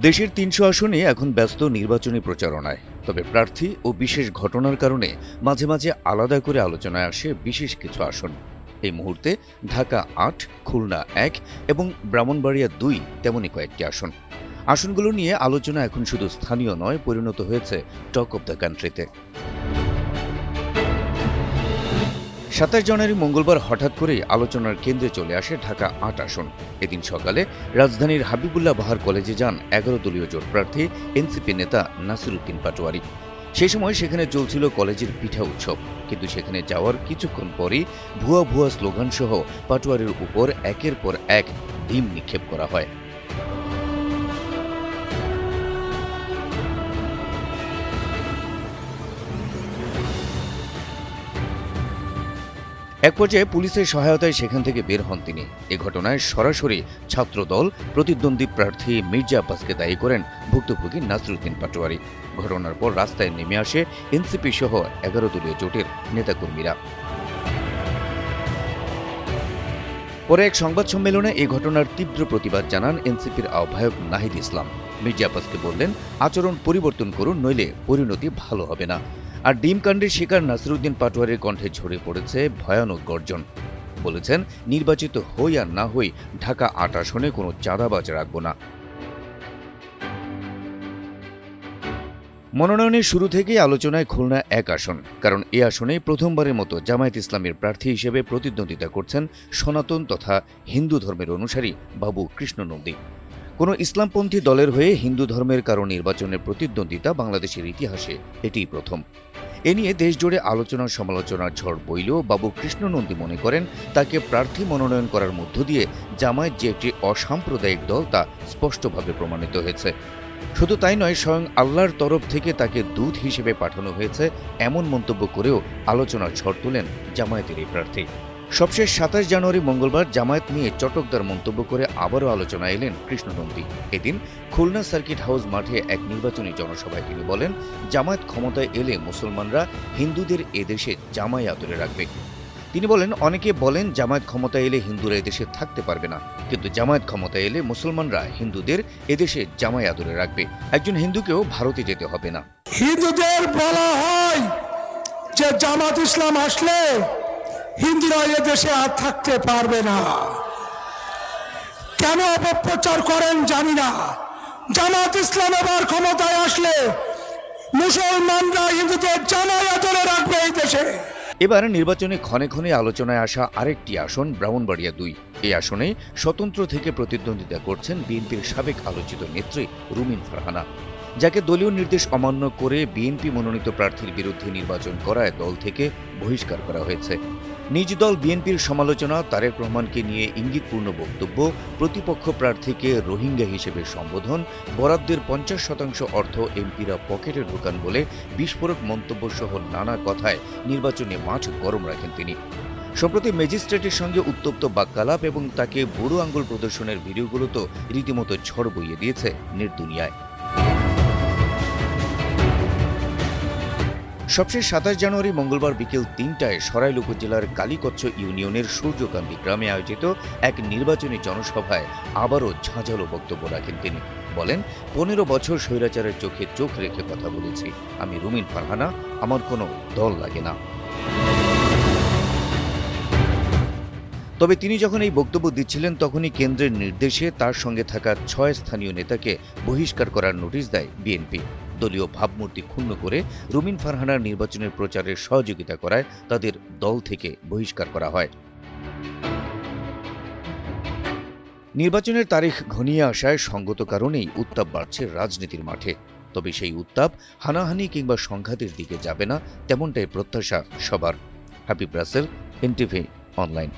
দেশের ৩০০ আসনে এখন ব্যস্ত নির্বাচনী প্রচারণায়। তবে প্রার্থী ও বিশেষ ঘটনার কারণে মাঝে মাঝে আলাদা করে আলোচনায় আসে বিশেষ কিছু আসন। এই মুহূর্তে ঢাকা ৮, খুলনা ১ এবং ব্রাহ্মণবাড়িয়া ২ তেমনই কয়েকটি আসন। আসনগুলো নিয়ে আলোচনা এখন শুধু স্থানীয় নয়, পরিণত হয়েছে টক অব দ্য কান্ট্রিতে। ২৭ জানুয়ারি মঙ্গলবার হঠাৎ করেই আলোচনার কেন্দ্রে চলে আসে ঢাকা ৮ আসন। এদিন সকালে রাজধানীর হাবিবুল্লাহ বাহার কলেজে যান ১১ দলীয় জোট প্রার্থী এনসিপি নেতা নাসিরউদ্দিন পাটোয়ারি। সেই সময় সেখানে চলছিল কলেজের পিঠা উৎসব, কিন্তু সেখানে যাওয়ার কিছুক্ষণ পরই ভুয়া ভুয়া স্লোগানসহ পাটোয়ারির উপর একের পর এক ডিম নিক্ষেপ করা হয়। এক পর্যায়ে পুলিশের সহায়তায় সেখান থেকে বের হন তিনি। এ ঘটনায় সরাসরি ছাত্রদল প্রতিদ্বন্দ্বী প্রার্থী মির্জা আব্বাসকে দায়ী করেন ভুক্তভোগী নাসিরউদ্দিন পাটোয়ারি। ঘটনার পর রাস্তায় নেমে আসে এনসিপি সহ ১১ দলীয় জোটের নেতাকর্মীরা। পরে এক সংবাদ সম্মেলনে এ ঘটনার তীব্র প্রতিবাদ জানান এনসিপির আহ্বায়ক নাহিদ ইসলাম। মির্জা আব্বাসকে বললেন, আচরণ পরিবর্তন করুন, নইলে পরিণতি ভালো হবে না। আর ডিমকাণ্ডের শিকার নাসিরউদ্দিন পাটোয়ারির কণ্ঠে ঝরে পড়েছে ভয়ানক গর্জন। বলেছেন, নির্বাচিত হই আর না হই, ঢাকা ৮ আসনে কোনো চাঁদাবাজ রাখব না। মনোনয়নের শুরু থেকেই আলোচনায় খুলনা ১ আসন, কারণ এ আসনে প্রথমবারের মতো জামায়াত ইসলামের প্রার্থী হিসেবে প্রতিদ্বন্দ্বিতা করছেন সনাতন তথা হিন্দু ধর্মের অনুসারী বাবু কৃষ্ণ নন্দী। কোনো ইসলামপন্থী দলের হয়ে হিন্দু ধর্মের কারো নির্বাচনের প্রতিদ্বন্দ্বিতা বাংলাদেশের ইতিহাসে এটিই প্রথম। এ নিয়ে দেশজুড়ে আলোচনা সমালোচনার ঝড় বইলেও বাবু কৃষ্ণ নন্দী মনে করেন, তাকে প্রার্থী মনোনয়ন করার মধ্য দিয়ে জামায়াত যে একটি অসাম্প্রদায়িক দল তা স্পষ্টভাবে প্রমাণিত হয়েছে। শুধু তাই নয়, স্বয়ং আল্লাহর তরফ থেকে তাকে দূত হিসেবে পাঠানো হয়েছে, এমন মন্তব্য করেও আলোচনার ঝড় তোলেন জামায়াতের এই প্রার্থী। সবশেষ ২৭ জানুয়ারি মঙ্গলবার জামায়াত নিয়ে চটকদার মন্তব্য করে আবারও আলোচনায় এলেন কৃষ্ণ নন্দী। এদিন খুলনা সার্কিট হাউস মাঠে এক নির্বাচনী জনসভায় তিনি বলেন, জামায়াত ক্ষমতায় এলে মুসলমানরা হিন্দুদের এদেশে জামাই আদরে রাখবে। তিনি বলেন, অনেকে বলেন জামায়াত ক্ষমতায় এলে হিন্দুরা এদেশে থাকতে পারবে না, কিন্তু জামায়াত ক্ষমতায় এলে মুসলমানরা হিন্দুদের এদেশে জামাই আদরে রাখবে। একজন হিন্দুকেও ভারতে যেতে হবে না। হিন্দুদের বলা হয় যে জামাত ইসলাম আসলে হিন্দুরা এদেশে আর থাকতে পারবে না। কেন অপপ্রচার করেন জানি না। জামাত ইসলাম এবার ক্ষমতায় আসলে মুসলমানরা হিন্দুদের জামাই আদরে রাখবে এই দেশে। এবার নির্বাচনে ক্ষণে ক্ষণে আলোচনায় আসা আরেকটি আসন ব্রাহ্মণবাড়িয়া ২। এই আসনে স্বতন্ত্র থেকে প্রতিদ্বন্দ্বিতা করছেন বিএনপির সাবেক আলোচিত নেত্রী রুমিন ফারহানা, যাকে দলীয় নির্দেশ অমান্য করে বিএনপি মনোনীত প্রার্থীর বিরুদ্ধে নির্বাচন করায় দল থেকে বহিষ্কার করা হয়েছে। নিজ দল বিএনপির সমালোচনা, তারেক রহমানকে নিয়ে ইঙ্গিতপূর্ণ বক্তব্য, প্রতিপক্ষ প্রার্থীকে রোহিঙ্গা হিসেবে সম্বোধন, বরাদ্দের ৫০% অর্থ এমপিরা পকেটে ঢোকান বলে বিস্ফোরক মন্তব্য সহ নানা কথায় নির্বাচনে মাঠ গরম রাখেন তিনি। সম্প্রতি ম্যাজিস্ট্রেটের সঙ্গে উত্তপ্ত বাক্যালাপ এবং তাকে বুড়ো আঙ্গুল প্রদর্শনের ভিডিওগুলো তো রীতিমতো ঝড় বইয়ে দিয়েছে নির্দুনিয়ায়। সবশেষ ২৭ জানুয়ারি মঙ্গলবার বিকেল ৩টায় সরাইল উপজেলার কালীকচ্ছ ইউনিয়নের সূর্যকান্তি গ্রামে আয়োজিত এক নির্বাচনী জনসভায় আবারও ঝাঁঝালো বক্তব্য রাখেন তিনি। বলেন, ১৫ বছর স্বৈরাচারের চোখে চোখ রেখে কথা বলেছি। আমি রুমিন ফারহানা, আমার কোনো দল লাগে না। তবে তিনি যখন এই বক্তব্য দিচ্ছিলেন, তখনই কেন্দ্রের নির্দেশে তার সঙ্গে থাকা ৬ স্থানীয় নেতাকে বহিষ্কার করার নোটিশ দেয় বিএনপি। দলীয় ভাবমূর্তি ক্ষুণ্ণ করে রুমিন ফারহানার নির্বাচনের প্রচারের সহযোগিতা করায় তাদের দল থেকে বহিষ্কার করা হয়। নির্বাচনের তারিখ ঘনিয়ে আসায় সঙ্গত কারণেই উত্তাপ বাড়ছে রাজনীতির মাঠে। তবে সেই উত্তাপ হানাহানি কিংবা সংঘাতের দিকে যাবে না, তেমনটাই প্রত্যাশা সবার। Habib Rasel, NTV online.